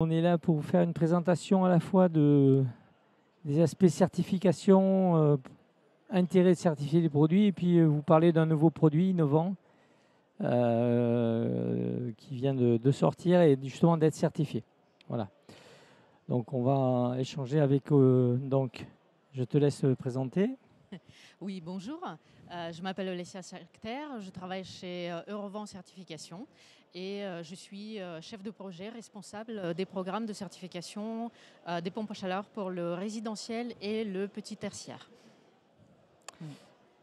On est là pour vous faire une présentation à la fois des aspects certification, intérêt de certifier les produits, et puis vous parler d'un nouveau produit innovant qui vient de sortir et justement d'être certifié. Voilà. Donc on va échanger avec... donc je te laisse présenter. Oui, bonjour. Je m'appelle Olesya Sarkter, je travaille chez Eurovent Certification et je suis chef de projet responsable des programmes de certification des pompes à chaleur pour le résidentiel et le petit tertiaire.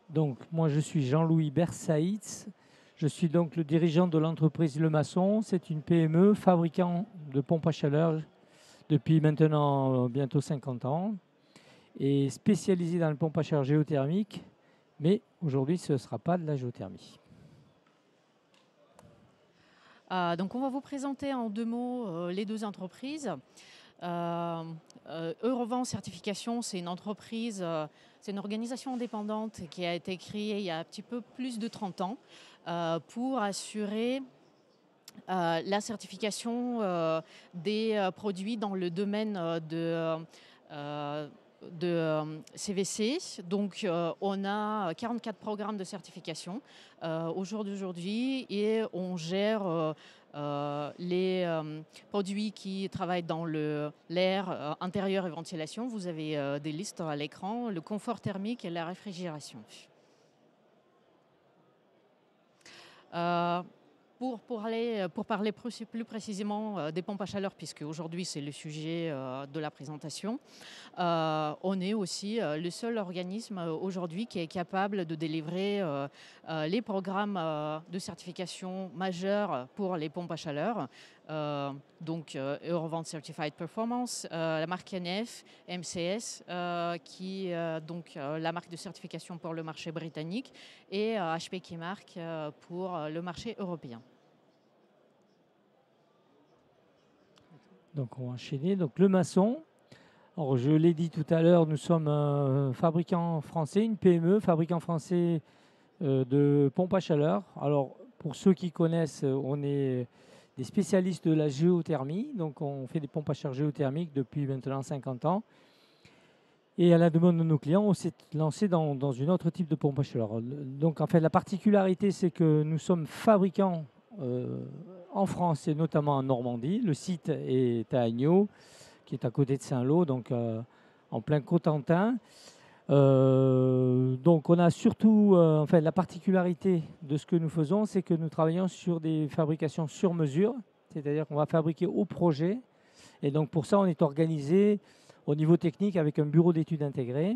Donc moi je suis Jean-Louis Bersaïtz, je suis donc le dirigeant de l'entreprise Le Maçon. C'est une PME fabricant de pompes à chaleur depuis maintenant bientôt 50 ans et spécialisée dans le pompe à chaleur géothermique, mais aujourd'hui ce ne sera pas de la géothermie. Donc on va vous présenter en 2 mots les 2 entreprises. Eurovent Certification, c'est une entreprise, c'est une organisation indépendante qui a été créée il y a un petit peu plus de 30 ans pour assurer la certification des produits dans le domaine de CVC. Donc, on a 44 programmes de certification au jour d'aujourd'hui et on gère les produits qui travaillent dans l'air intérieur et ventilation. Vous avez des listes à l'écran, le confort thermique et la réfrigération. Pour parler plus précisément des pompes à chaleur, puisque aujourd'hui c'est le sujet de la présentation, on est aussi le seul organisme aujourd'hui qui est capable de délivrer les programmes de certification majeurs pour les pompes à chaleur. Donc Eurovent Certified Performance, la marque NF, MCS, qui donc la marque de certification pour le marché britannique, et HP Keymark pour le marché européen. Donc on va enchaîner. Donc Le Maçon, alors je l'ai dit tout à l'heure, nous sommes un fabricant français, une PME, fabricant français de pompes à chaleur. Alors pour ceux qui connaissent, on est des spécialistes de la géothermie, donc on fait des pompes à chaleur géothermiques depuis maintenant 50 ans. Et à la demande de nos clients, on s'est lancé dans une autre type de pompe à chaleur. Donc en fait, la particularité, c'est que nous sommes fabricants en France et notamment en Normandie. Le site est à Agneaux, qui est à côté de Saint-Lô, donc en plein Cotentin. Donc on a surtout, en fait, la particularité de ce que nous faisons, c'est que nous travaillons sur des fabrications sur mesure, c'est-à-dire qu'on va fabriquer au projet. Et donc pour ça, on est organisé au niveau technique avec un bureau d'études intégré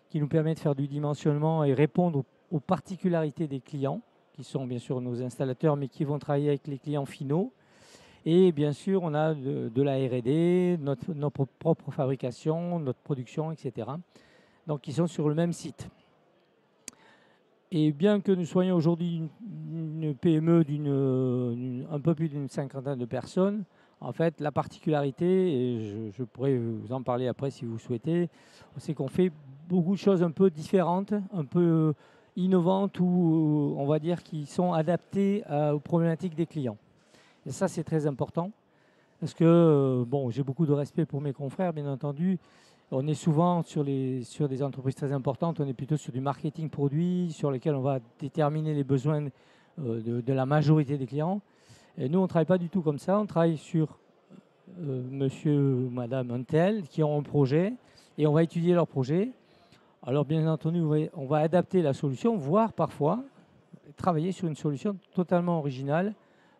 qui nous permet de faire du dimensionnement et répondre aux particularités des clients, qui sont bien sûr nos installateurs, mais qui vont travailler avec les clients finaux. Et bien sûr, on a de la R&D, notre propre fabrication, notre production, etc. Donc, qui sont sur le même site. Et bien que nous soyons aujourd'hui une PME un peu plus d'une cinquantaine de personnes, en fait, la particularité, et je pourrais vous en parler après si vous souhaitez, c'est qu'on fait beaucoup de choses un peu différentes, un peu innovantes ou on va dire qui sont adaptées aux problématiques des clients. Et ça, c'est très important parce que, bon, j'ai beaucoup de respect pour mes confrères, bien entendu. On est souvent sur des entreprises très importantes, on est plutôt sur du marketing produit, sur lesquels on va déterminer les besoins de la majorité des clients. Et nous, on ne travaille pas du tout comme ça, on travaille sur monsieur ou madame un tel qui ont un projet et on va étudier leur projet. Alors, bien entendu, on va adapter la solution, voire parfois travailler sur une solution totalement originale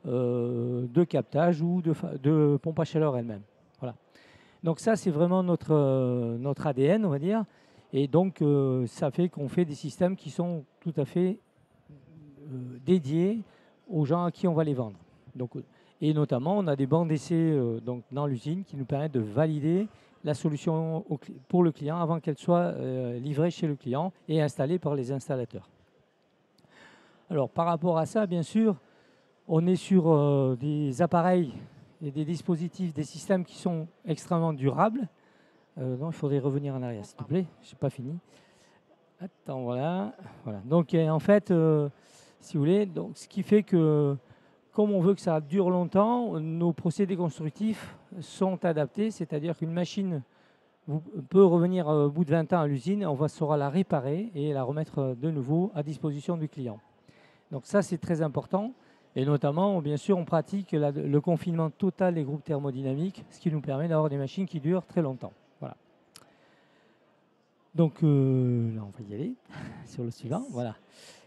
de captage ou de pompe à chaleur elle-même. Voilà. Donc ça, c'est vraiment notre ADN, on va dire. Et donc, ça fait qu'on fait des systèmes qui sont tout à fait dédiés aux gens à qui on va les vendre. Donc, et notamment, on a des bancs d'essai donc dans l'usine qui nous permettent de valider la solution pour le client avant qu'elle soit livrée chez le client et installée par les installateurs. Alors, par rapport à ça, bien sûr, on est sur des appareils et des dispositifs, des systèmes qui sont extrêmement durables. Non, il faudrait revenir en arrière, s'il te plaît. Je n'ai pas fini. Attends, voilà. Donc, en fait, si vous voulez, donc, ce qui fait que comme on veut que ça dure longtemps, nos procédés constructifs sont adaptés, c'est-à-dire qu'une machine peut revenir au bout de 20 ans à l'usine, on saura la réparer et la remettre de nouveau à disposition du client. Donc ça, c'est très important. Et notamment, bien sûr, on pratique le confinement total des groupes thermodynamiques, ce qui nous permet d'avoir des machines qui durent très longtemps. Voilà. Donc là, on va y aller sur le suivant. Voilà.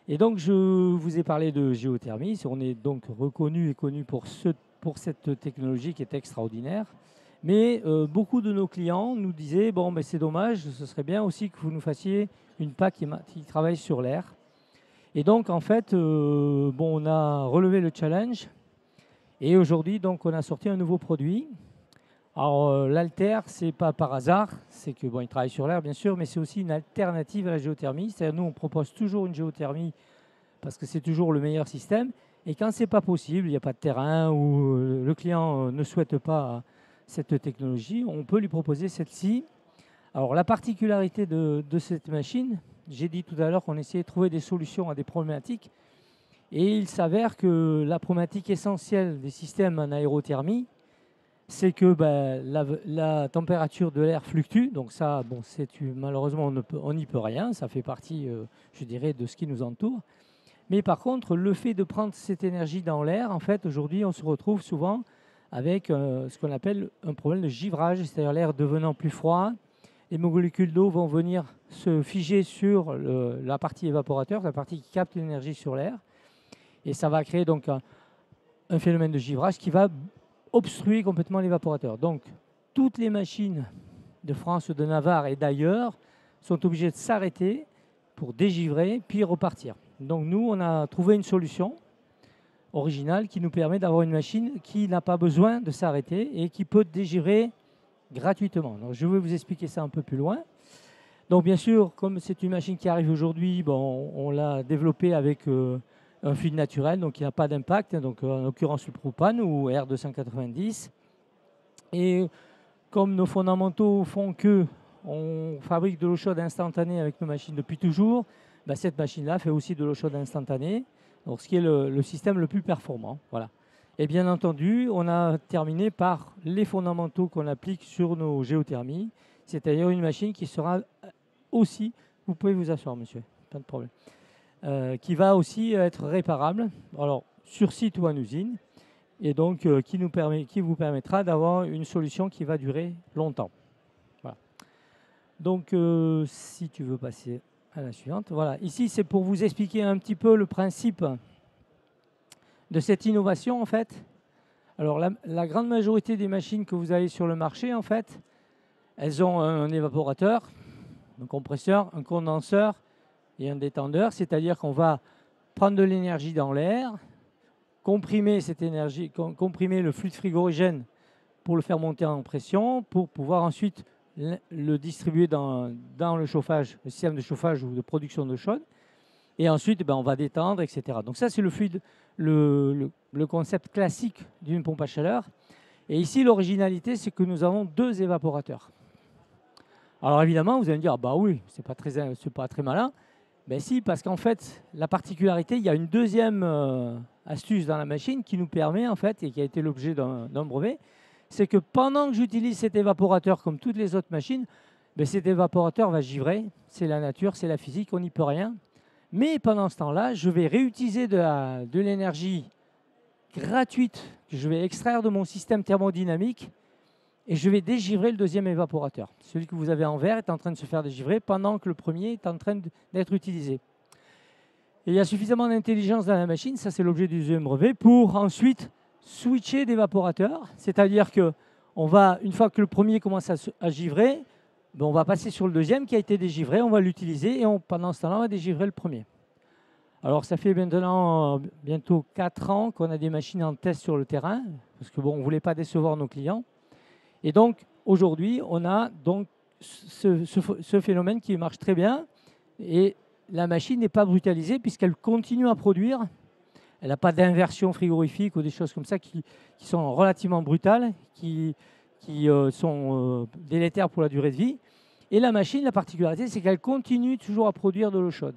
Et donc, je vous ai parlé de géothermie. On est donc reconnu et connu pour cette technologie qui est extraordinaire. Mais beaucoup de nos clients nous disaient, bon, mais c'est dommage, ce serait bien aussi que vous nous fassiez une PAC qui travaille sur l'air. Et donc, en fait, on a relevé le challenge. Et aujourd'hui, donc, on a sorti un nouveau produit. Alors, l'Alter, ce n'est pas par hasard. C'est que, bon, il travaille sur l'air, bien sûr, mais c'est aussi une alternative à la géothermie. C'est-à-dire, nous, on propose toujours une géothermie parce que c'est toujours le meilleur système. Et quand ce n'est pas possible, il n'y a pas de terrain ou le client ne souhaite pas cette technologie, on peut lui proposer celle-ci. Alors, la particularité de cette machine, j'ai dit tout à l'heure qu'on essayait de trouver des solutions à des problématiques. Et il s'avère que la problématique essentielle des systèmes en aérothermie, c'est que la température de l'air fluctue. Donc ça, bon, malheureusement, on n'y peut rien. Ça fait partie, je dirais, de ce qui nous entoure. Mais par contre, le fait de prendre cette énergie dans l'air, en fait, aujourd'hui, on se retrouve souvent avec ce qu'on appelle un problème de givrage, c'est-à-dire l'air devenant plus froid. Les molécules d'eau vont venir se figer sur la partie évaporateur, la partie qui capte l'énergie sur l'air. Et ça va créer donc un phénomène de givrage qui va obstruer complètement l'évaporateur. Donc, toutes les machines de France, de Navarre et d'ailleurs sont obligées de s'arrêter pour dégivrer, puis repartir. Donc, nous, on a trouvé une solution originale qui nous permet d'avoir une machine qui n'a pas besoin de s'arrêter et qui peut dégivrer gratuitement. Donc, je vais vous expliquer ça un peu plus loin. Donc, bien sûr, comme c'est une machine qui arrive aujourd'hui, on l'a développée avec un fluide naturel, donc il n'y a pas d'impact, donc en l'occurrence le propane ou R290. Et comme nos fondamentaux font que on fabrique de l'eau chaude instantanée avec nos machines depuis toujours, cette machine-là fait aussi de l'eau chaude instantanée, donc ce qui est le système le plus performant. Voilà. Et bien entendu, on a terminé par les fondamentaux qu'on applique sur nos géothermies, c'est-à-dire une machine qui sera aussi, vous pouvez vous asseoir monsieur, pas de problème, qui va aussi être réparable, alors sur site ou en usine, et donc qui vous permettra d'avoir une solution qui va durer longtemps. Voilà. Donc si tu veux passer à la suivante, voilà. Ici c'est pour vous expliquer un petit peu le principe de cette innovation en fait. Alors la grande majorité des machines que vous avez sur le marché en fait, elles ont un évaporateur, un compresseur, un condenseur et un détendeur, c'est-à-dire qu'on va prendre de l'énergie dans l'air, comprimer cette énergie, comprimer le fluide frigorigène pour le faire monter en pression, pour pouvoir ensuite le distribuer dans le chauffage, le système de chauffage ou de production d'eau chaude. Et ensuite, on va détendre, etc. Donc ça, c'est le fluide, le concept classique d'une pompe à chaleur. Et ici, l'originalité, c'est que nous avons 2 évaporateurs. Alors évidemment, vous allez me dire, bah oui, c'est pas très malin. Ben si, parce qu'en fait, la particularité, il y a une deuxième astuce dans la machine qui nous permet, en fait, et qui a été l'objet d'un brevet, c'est que pendant que j'utilise cet évaporateur comme toutes les autres machines, cet évaporateur va givrer, c'est la nature, c'est la physique, on n'y peut rien. Mais pendant ce temps-là, je vais réutiliser de l'énergie gratuite que je vais extraire de mon système thermodynamique et je vais dégivrer le deuxième évaporateur. Celui que vous avez en vert est en train de se faire dégivrer pendant que le premier est en train d'être utilisé. Et il y a suffisamment d'intelligence dans la machine, ça c'est l'objet du deuxième brevet, pour ensuite switcher d'évaporateur. C'est-à-dire que une fois que le premier commence à givrer, on va passer sur le deuxième qui a été dégivré, on va l'utiliser et pendant ce temps-là, on va dégivrer le premier. Alors ça fait maintenant bientôt 4 ans qu'on a des machines en test sur le terrain, parce que on ne voulait pas décevoir nos clients. Et donc aujourd'hui, on a donc ce phénomène qui marche très bien et la machine n'est pas brutalisée puisqu'elle continue à produire. Elle n'a pas d'inversion frigorifique ou des choses comme ça qui sont relativement brutales, qui sont délétères pour la durée de vie. Et la machine, la particularité, c'est qu'elle continue toujours à produire de l'eau chaude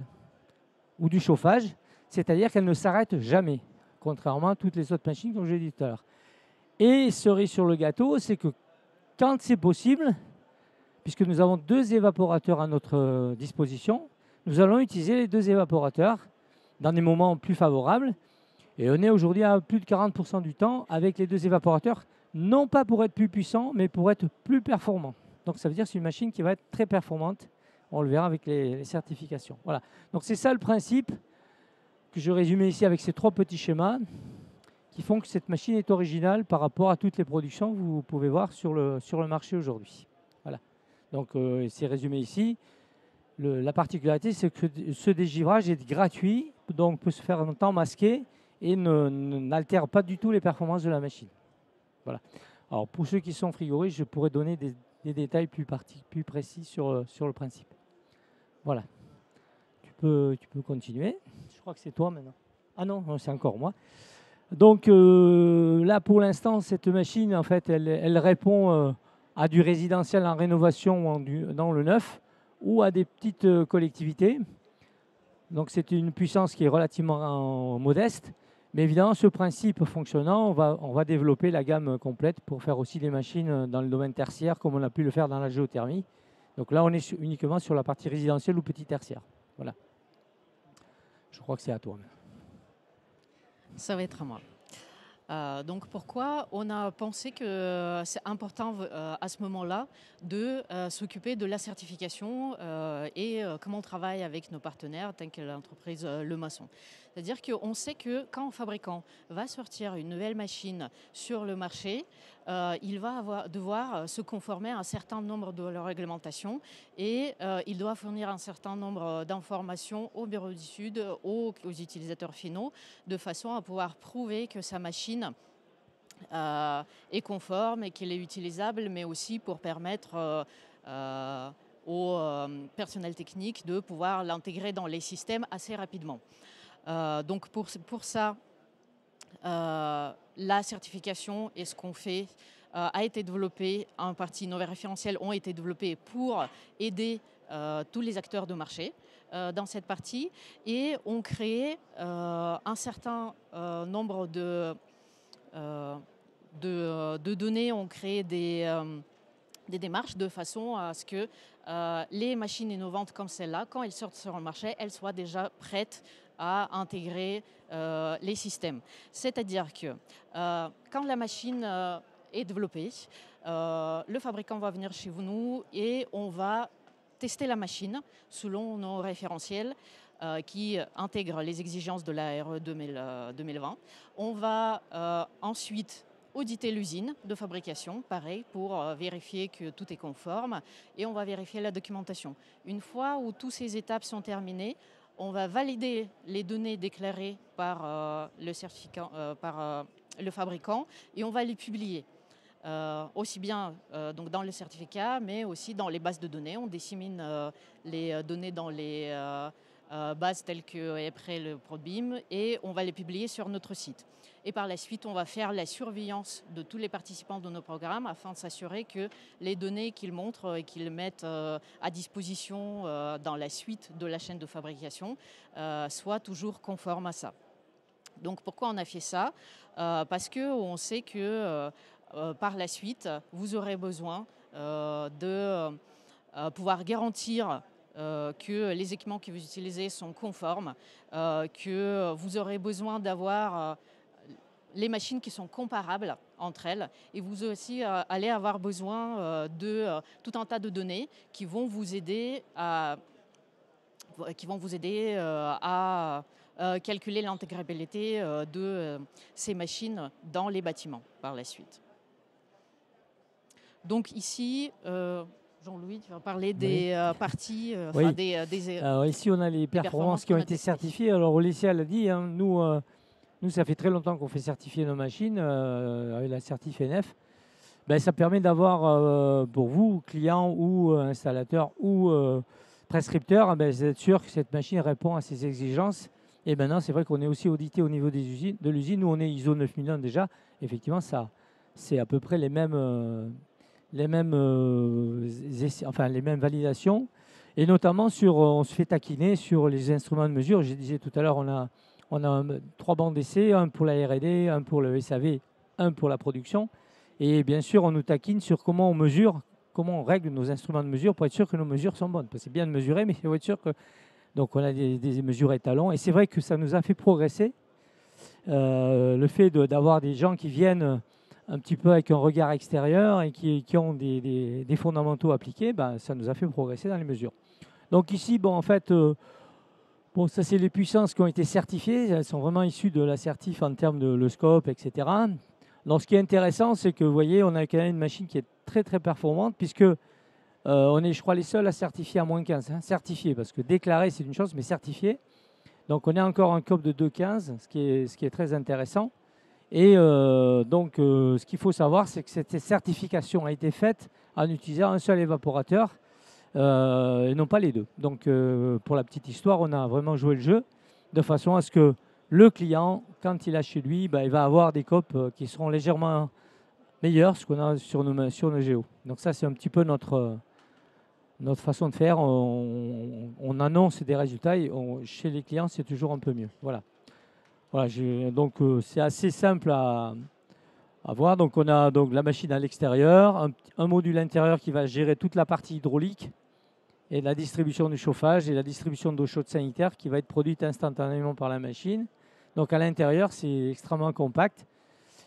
ou du chauffage, c'est-à-dire qu'elle ne s'arrête jamais. contrairement à toutes les autres machines, comme je l'ai dit tout à l'heure. Et cerise sur le gâteau, c'est que quand c'est possible, puisque nous avons 2 évaporateurs à notre disposition, nous allons utiliser les 2 évaporateurs dans des moments plus favorables. Et on est aujourd'hui à plus de 40% du temps avec les 2 évaporateurs, non pas pour être plus puissant, mais pour être plus performant. Donc ça veut dire que c'est une machine qui va être très performante. On le verra avec les certifications. Voilà. Donc c'est ça le principe que je résumais ici avec ces 3 petits schémas qui font que cette machine est originale par rapport à toutes les productions que vous pouvez voir sur le marché aujourd'hui. Voilà. Donc c'est résumé ici. La particularité, c'est que ce dégivrage est gratuit, donc peut se faire en temps masqué et n'altère pas du tout les performances de la machine. Voilà. Alors pour ceux qui sont frigoristes, je pourrais donner des détails plus précis sur le principe. Voilà. Tu peux continuer. Je crois que c'est toi maintenant. Ah non, c'est encore moi. Donc là, pour l'instant, cette machine, en fait, elle répond à du résidentiel en rénovation ou dans le neuf ou à des petites collectivités. Donc c'est une puissance qui est relativement modeste. Mais évidemment, ce principe fonctionnant, on va développer la gamme complète pour faire aussi des machines dans le domaine tertiaire, comme on a pu le faire dans la géothermie. Donc là, on est uniquement sur la partie résidentielle ou petit tertiaire. Voilà. Je crois que c'est à toi. Ça va être à moi. Donc pourquoi on a pensé que c'est important à ce moment-là de s'occuper de la certification et comment on travaille avec nos partenaires tels que l'entreprise Le Maçon. C'est-à-dire qu'on sait que quand un fabricant va sortir une nouvelle machine sur le marché, il va devoir se conformer à un certain nombre de réglementations et il doit fournir un certain nombre d'informations au bureau du Sud, aux utilisateurs finaux, de façon à pouvoir prouver que sa machine est conforme et qu'elle est utilisable, mais aussi pour permettre au personnel technique de pouvoir l'intégrer dans les systèmes assez rapidement. Donc pour ça, la certification et ce qu'on fait a été développé, en partie nos référentiels ont été développés pour aider tous les acteurs de marché dans cette partie et ont créé un certain nombre de données, ont créé des démarches de façon à ce que les machines innovantes comme celle-là, quand elles sortent sur le marché, elles soient déjà prêtes à intégrer les systèmes. C'est-à-dire que quand la machine est développée, le fabricant va venir chez nous et on va tester la machine selon nos référentiels qui intègrent les exigences de la RE 2020. On va ensuite auditer l'usine de fabrication, pareil, pour vérifier que tout est conforme et on va vérifier la documentation. Une fois où toutes ces étapes sont terminées, on va valider les données déclarées par le fabricant et on va les publier. Aussi bien donc dans le certificat, mais aussi dans les bases de données. On dissémine les données dans les bases telles que après le ProBIM et on va les publier sur notre site. Et par la suite, on va faire la surveillance de tous les participants de nos programmes afin de s'assurer que les données qu'ils montrent et qu'ils mettent à disposition dans la suite de la chaîne de fabrication soient toujours conformes à ça. Donc pourquoi on a fait ça? Parce qu'on sait que par la suite, vous aurez besoin de pouvoir garantir que les équipements que vous utilisez sont conformes, que vous aurez besoin d'avoir les machines qui sont comparables entre elles et vous aussi allez avoir besoin de tout un tas de données qui vont vous aider à calculer l'intégrabilité de ces machines dans les bâtiments par la suite. Donc ici, Jean-Louis, tu vas parler des parties. Oui. Alors ici, on a les performances qui ont été certifiées. Alors Olesya l'a dit, hein, nous, ça fait très longtemps qu'on fait certifier nos machines avec la certif NF. Ben, ça permet d'avoir, pour vous, clients ou installateurs ou prescripteurs, ben, d'être sûr que cette machine répond à ces exigences. Et maintenant, c'est vrai qu'on est aussi audité au niveau de l'usine. Nous, on est ISO 9001 déjà. Effectivement, ça, c'est à peu près les mêmes validations. Et notamment, on se fait taquiner sur les instruments de mesure. Je disais tout à l'heure, On a 3 bancs d'essai, un pour la R&D, un pour le SAV, un pour la production. Et bien sûr, on nous taquine sur comment on mesure, comment on règle nos instruments de mesure pour être sûr que nos mesures sont bonnes. Parce que c'est bien de mesurer, mais il faut être sûr que... Donc on a des mesures étalons. Et c'est vrai que ça nous a fait progresser. Le fait d'avoir des gens qui viennent un petit peu avec un regard extérieur et qui ont des fondamentaux appliqués, ben, ça nous a fait progresser dans les mesures. Donc ici, bon, en fait, bon, ça c'est les puissances qui ont été certifiées. Elles sont vraiment issues de la certif en termes de le scope, etc. Donc ce qui est intéressant, c'est que vous voyez, on a quand même une machine qui est très très performante puisque on est, je crois, les seuls à certifier à moins 15. Hein, certifié, parce que déclarer c'est une chose, mais certifié. Donc on est encore un COP de 2,15, ce qui est très intéressant. Et donc ce qu'il faut savoir, c'est que cette certification a été faite en utilisant un seul évaporateur et non pas les deux. Donc pour la petite histoire, on a vraiment joué le jeu de façon à ce que le client, quand il a chez lui, il va avoir des COP qui seront légèrement meilleurs que ce qu'on a sur nos géos. Donc ça, c'est un petit peu notre façon de faire. On annonce des résultats et chez les clients, c'est toujours un peu mieux. Voilà. Donc c'est assez simple à voir. Donc on a donc la machine à l'extérieur, un module intérieur qui va gérer toute la partie hydraulique et la distribution du chauffage et la distribution d'eau chaude sanitaire qui va être produite instantanément par la machine. Donc à l'intérieur, c'est extrêmement compact.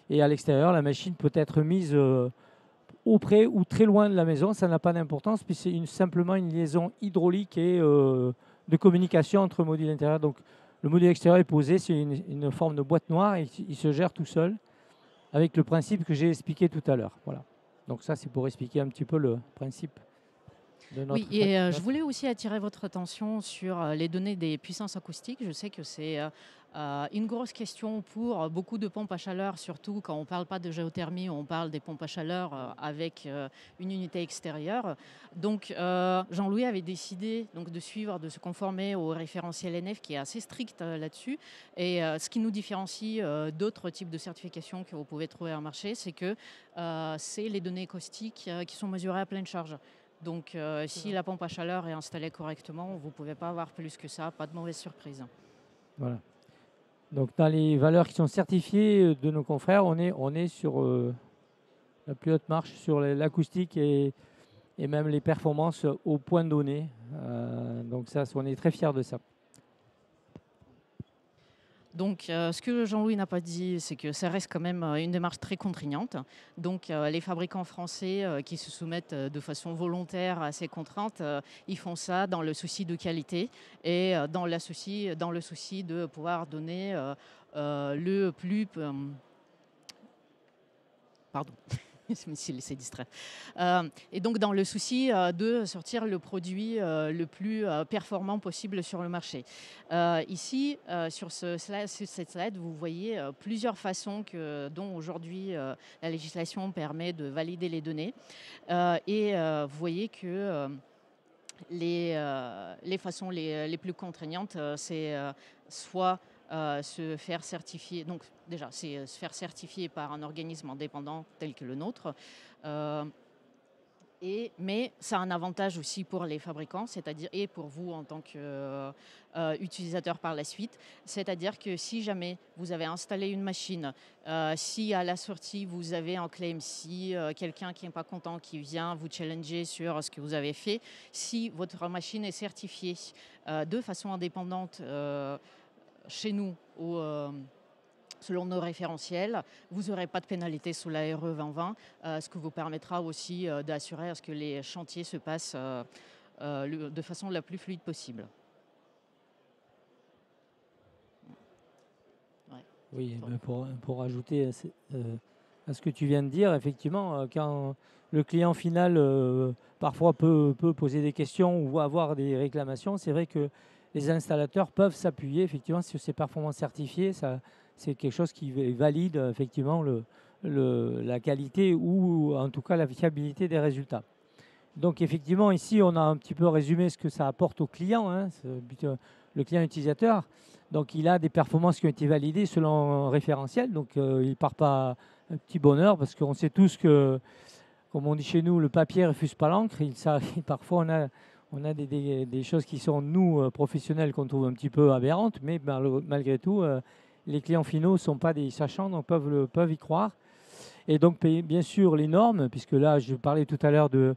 Et à l'extérieur, la machine peut être mise auprès ou très loin de la maison. Ça n'a pas d'importance, puis c'est simplement une liaison hydraulique et de communication entre le module intérieur. Donc le module extérieur est posé, c'est une forme de boîte noire et il se gère tout seul avec le principe que j'ai expliqué tout à l'heure. Voilà. Donc ça, c'est pour expliquer un petit peu le principe. Oui, et je voulais aussi attirer votre attention sur les données des puissances acoustiques. Je sais que c'est une grosse question pour beaucoup de pompes à chaleur, surtout quand on ne parle pas de géothermie, on parle des pompes à chaleur avec une unité extérieure. Donc Jean-Louis avait décidé donc, de se conformer au référentiel NF qui est assez strict là-dessus. Et ce qui nous différencie d'autres types de certifications que vous pouvez trouver en marché, c'est que c'est les données acoustiques qui sont mesurées à pleine charge. Donc, si la pompe à chaleur est installée correctement, vous ne pouvez pas avoir plus que ça, pas de mauvaise surprise. Voilà. Donc, dans les valeurs qui sont certifiées de nos confrères, on est sur la plus haute marche sur l'acoustique et même les performances au point donné. Donc, ça, on est très fiers de ça. Donc, ce que Jean-Louis n'a pas dit, c'est que ça reste quand même une démarche très contraignante. Donc, les fabricants français qui se soumettent de façon volontaire à ces contraintes, ils font ça dans le souci de qualité et dans le souci de pouvoir donner le plus... Pardon. Je me suis laissé distraire. Et donc, dans le souci de sortir le produit le plus performant possible sur le marché. Ici, sur cette slide, vous voyez plusieurs façons dont aujourd'hui la législation permet de valider les données. Et vous voyez que les façons les plus contraignantes, c'est soit se faire certifier, donc déjà c'est se faire certifier par un organisme indépendant tel que le nôtre, mais ça a un avantage aussi pour les fabricants, c'est-à-dire et pour vous en tant qu'utilisateur par la suite, c'est-à-dire que si jamais vous avez installé une machine, si à la sortie vous avez un claim, si quelqu'un qui n'est pas content qui vient vous challenger sur ce que vous avez fait, si votre machine est certifiée de façon indépendante chez nous, selon nos référentiels, vous n'aurez pas de pénalité sous la RE 2020, ce qui vous permettra aussi d'assurer à ce que les chantiers se passent de façon la plus fluide possible. Ouais. Oui, pour ajouter à ce que tu viens de dire, effectivement, quand le client final parfois peut poser des questions ou avoir des réclamations, c'est vrai que les installateurs peuvent s'appuyer effectivement sur ces performances certifiées. C'est quelque chose qui valide effectivement la qualité ou en tout cas la fiabilité des résultats. Donc effectivement, ici, on a un petit peu résumé ce que ça apporte au client, hein, le client utilisateur. Donc il a des performances qui ont été validées selon un référentiel. Donc il ne part pas un petit bonheur parce qu'on sait tous que, comme on dit chez nous, le papier ne refuse pas l'encre. Parfois, On a des choses qui sont, nous, professionnels, qu'on trouve un petit peu aberrantes, mais malgré tout, les clients finaux ne sont pas des sachants, donc peuvent y croire. Et donc, bien sûr, les normes, puisque là, je parlais tout à l'heure de...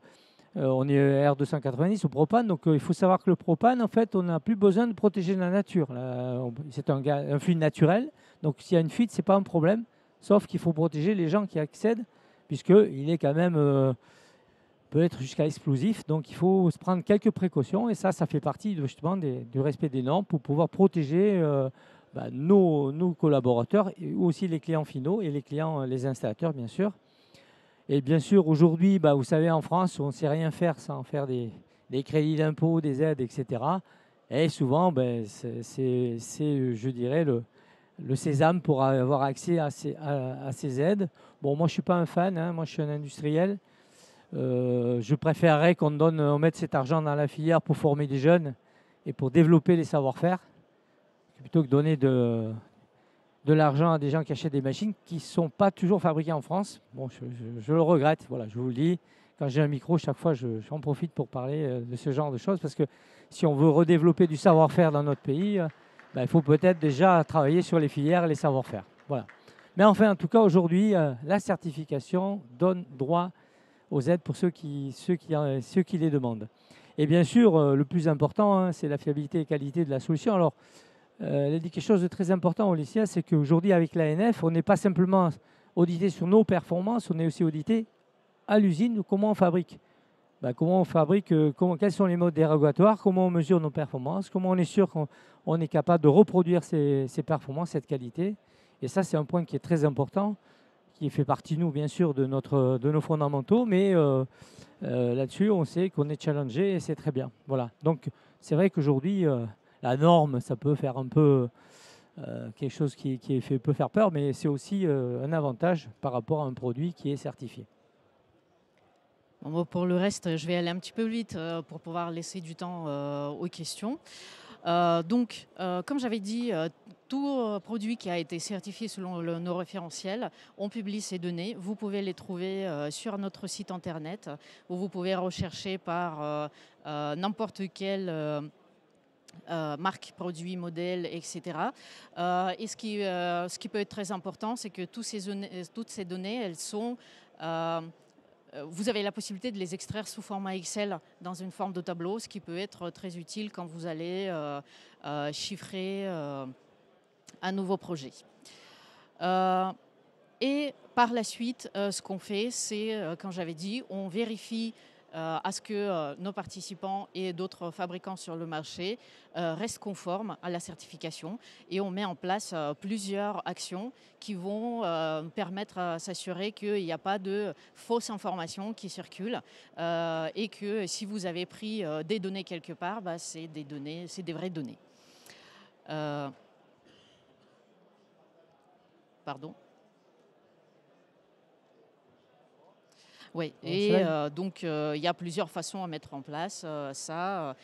on est R290 au propane, donc il faut savoir que le propane, en fait, on n'a plus besoin de protéger la nature. C'est un fluide naturel, donc s'il y a une fuite, ce n'est pas un problème, sauf qu'il faut protéger les gens qui accèdent, puisqu'il est quand même, peut être jusqu'à explosif, donc il faut se prendre quelques précautions, et ça fait partie justement du respect des normes pour pouvoir protéger nos collaborateurs, et aussi les clients finaux et les clients, les installateurs, bien sûr. Et bien sûr, aujourd'hui, vous savez, en France, on ne sait rien faire sans faire des crédits d'impôt, des aides, etc. Et souvent, c'est, je dirais, le sésame pour avoir accès à ces aides. Bon, moi, je ne suis pas un fan, hein, moi, je suis un industriel. Je préférerais on mette cet argent dans la filière pour former des jeunes et pour développer les savoir-faire, plutôt que donner de l'argent à des gens qui achètent des machines qui ne sont pas toujours fabriquées en France. Bon, je le regrette, voilà, je vous le dis. Quand j'ai un micro, chaque fois, j'en profite pour parler de ce genre de choses, parce que si on veut redévelopper du savoir-faire dans notre pays, il faut peut-être déjà travailler sur les filières et les savoir-faire. Voilà. Mais enfin, en tout cas, aujourd'hui, la certification donne droit aux aides pour ceux qui les demandent. Et bien sûr, le plus important, hein, c'est la fiabilité et qualité de la solution. Alors, elle a dit quelque chose de très important, Olicia, c'est qu'aujourd'hui, avec l'ANF, on n'est pas simplement audité sur nos performances, on est aussi audité à l'usine, comment on fabrique. Comment on fabrique, quels sont les modes dérogatoires, comment on mesure nos performances, comment on est sûr qu'on est capable de reproduire ces performances, cette qualité. Et ça, c'est un point qui est très important, qui fait partie, nous, bien sûr, de nos fondamentaux, mais là-dessus, on sait qu'on est challengé et c'est très bien. Voilà. Donc, c'est vrai qu'aujourd'hui, la norme, ça peut faire un peu quelque chose qui peut faire peur, mais c'est aussi un avantage par rapport à un produit qui est certifié. Bon, pour le reste, je vais aller un petit peu vite pour pouvoir laisser du temps aux questions. Donc, comme j'avais dit, tout produit qui a été certifié selon nos référentiels, on publie ces données. Vous pouvez les trouver sur notre site internet, où vous pouvez rechercher par n'importe quelle marque, produit, modèle, etc. Et ce qui peut être très important, c'est que toutes ces données, elles sont... vous avez la possibilité de les extraire sous format Excel dans une forme de tableau, ce qui peut être très utile quand vous allez chiffrer un nouveau projet. Et par la suite, ce qu'on fait, c'est, comme j'avais dit, on vérifie à ce que nos participants et d'autres fabricants sur le marché restent conformes à la certification, et on met en place plusieurs actions qui vont permettre à s'assurer qu'il n'y a pas de fausses informations qui circulent et que si vous avez pris des données quelque part, c'est des vraies données. Pardon. Oui, et donc il y a plusieurs façons à mettre en place ça.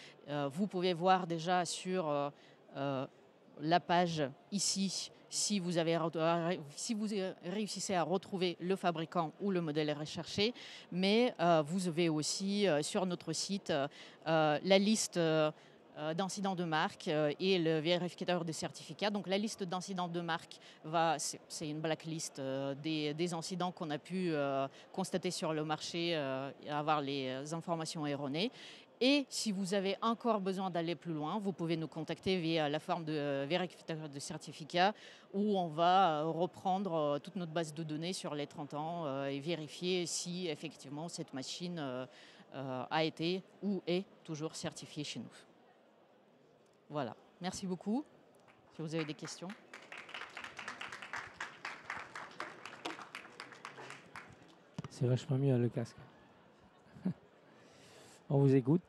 Vous pouvez voir déjà sur la page ici, si vous réussissez à retrouver le fabricant ou le modèle recherché, mais vous avez aussi sur notre site la liste d'incidents de marque et le vérificateur de certificats. Donc la liste d'incidents de marque, c'est une blacklist des incidents qu'on a pu constater sur le marché et avoir les informations erronées. Et si vous avez encore besoin d'aller plus loin, vous pouvez nous contacter via la forme de vérificateur de certificats, où on va reprendre toute notre base de données sur les 30 ans et vérifier si effectivement cette machine a été ou est toujours certifiée chez nous. Voilà, merci beaucoup. Si vous avez des questions. C'est vachement mieux le casque. On vous écoute.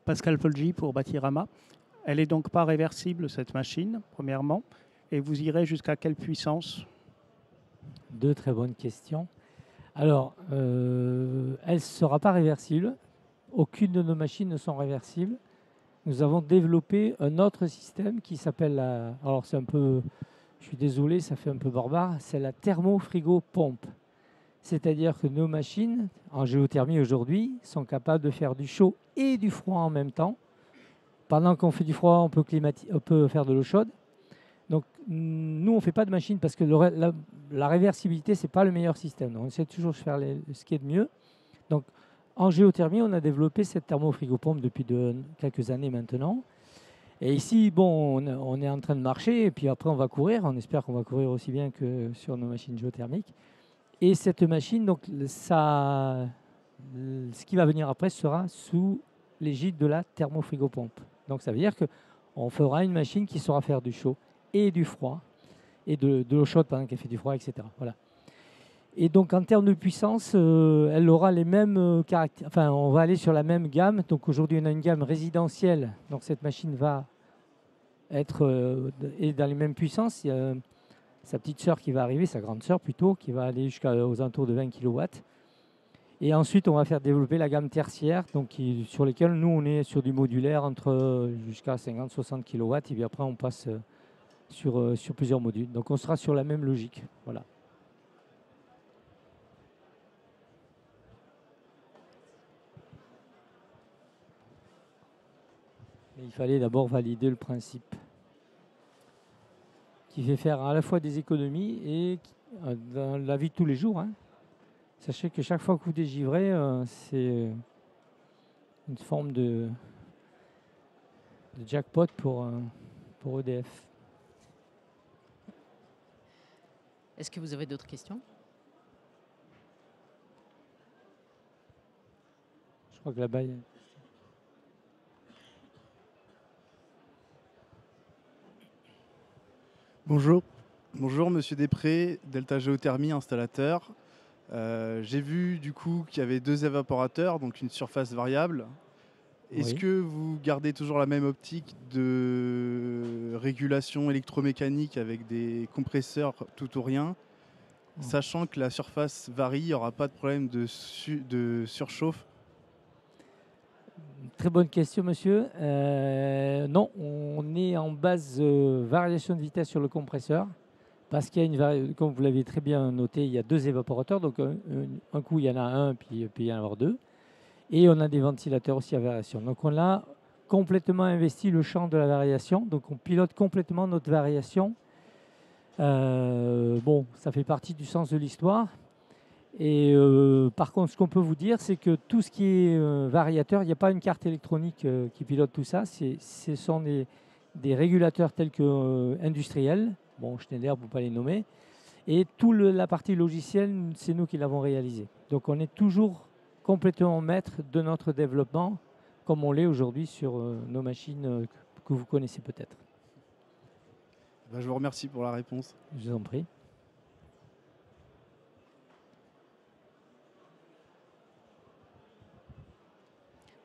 Pascal Polgy pour Batirama. Elle n'est donc pas réversible, cette machine, premièrement. Et vous irez jusqu'à quelle puissance? Deux très bonnes questions. Alors, elle ne sera pas réversible. Aucune de nos machines ne sont réversibles. Nous avons développé un autre système qui s'appelle alors c'est un peu, je suis désolé, ça fait un peu barbare, c'est la thermofrigo-pompe. C'est-à-dire que nos machines, en géothermie aujourd'hui, sont capables de faire du chaud et du froid en même temps. Pendant qu'on fait du froid, on peut faire de l'eau chaude. Donc, nous, on ne fait pas de machine parce que la réversibilité, ce n'est pas le meilleur système. Donc, on essaie toujours de faire ce qui est de mieux. Donc, en géothermie, on a développé cette thermofrigo-pompe depuis quelques années maintenant. Et ici, bon, on est en train de marcher et puis après, on va courir. On espère qu'on va courir aussi bien que sur nos machines géothermiques. Et cette machine, donc, ce qui va venir après sera sous l'égide de la thermofrigo-pompe. Donc, ça veut dire qu'on fera une machine qui saura faire du chaud et du froid, et de l'eau chaude pendant qu'elle fait du froid, etc. Voilà. Et donc, en termes de puissance, elle aura les mêmes caractéristiques. Enfin, on va aller sur la même gamme. Donc, aujourd'hui, on a une gamme résidentielle. Donc, cette machine va être dans les mêmes puissances. Il y a sa petite sœur qui va arriver, sa grande sœur plutôt, qui va aller jusqu'aux alentours de 20 kW. Et ensuite, on va faire développer la gamme tertiaire, donc sur lesquelles nous, on est sur du modulaire jusqu'à 50-60 kW. Et puis après, on passe sur plusieurs modules. Donc, on sera sur la même logique. Voilà. Mais il fallait d'abord valider le principe qui fait faire à la fois des économies et dans la vie de tous les jours. Hein. Sachez que chaque fois que vous dégivrez, c'est une forme de jackpot pour EDF. Est-ce que vous avez d'autres questions? Je crois que là-bas, il y a... Bonjour Monsieur Després, Delta Géothermie, installateur. J'ai vu du coup qu'il y avait 2 évaporateurs, donc une surface variable. Est-ce que vous gardez toujours la même optique de régulation électromécanique avec des compresseurs tout ou rien, sachant que la surface varie, il n'y aura pas de problème de surchauffe? Très bonne question, monsieur. Non, on est en base variation de vitesse sur le compresseur parce qu'il y a comme vous l'avez très bien noté, il y a 2 évaporateurs. Donc, un coup, il y en a un, puis il y en a 2. Et on a des ventilateurs aussi à variation. Donc, on a complètement investi le champ de la variation. Donc, on pilote complètement notre variation. Bon, ça fait partie du sens de l'histoire. Et par contre, ce qu'on peut vous dire, c'est que tout ce qui est variateur, il n'y a pas une carte électronique qui pilote tout ça. Ce sont des régulateurs tels que industriels. Bon, Schneider, pour ne pas les nommer. Et toute la partie logicielle, c'est nous qui l'avons réalisé. Donc, on est toujours complètement maître de notre développement, comme on l'est aujourd'hui sur nos machines que vous connaissez peut-être. Je vous remercie pour la réponse. Je vous en prie.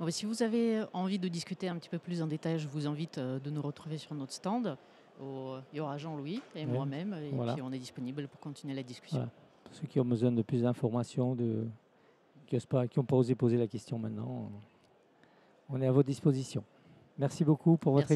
Bon, si vous avez envie de discuter un petit peu plus en détail, je vous invite de nous retrouver sur notre stand. Il y aura Jean-Louis et moi-même, et puis on est disponible pour continuer la discussion. Voilà. Pour ceux qui ont besoin de plus d'informations, qui n'ont pas osé poser la question maintenant, on est à votre disposition. Merci beaucoup pour votre écoute.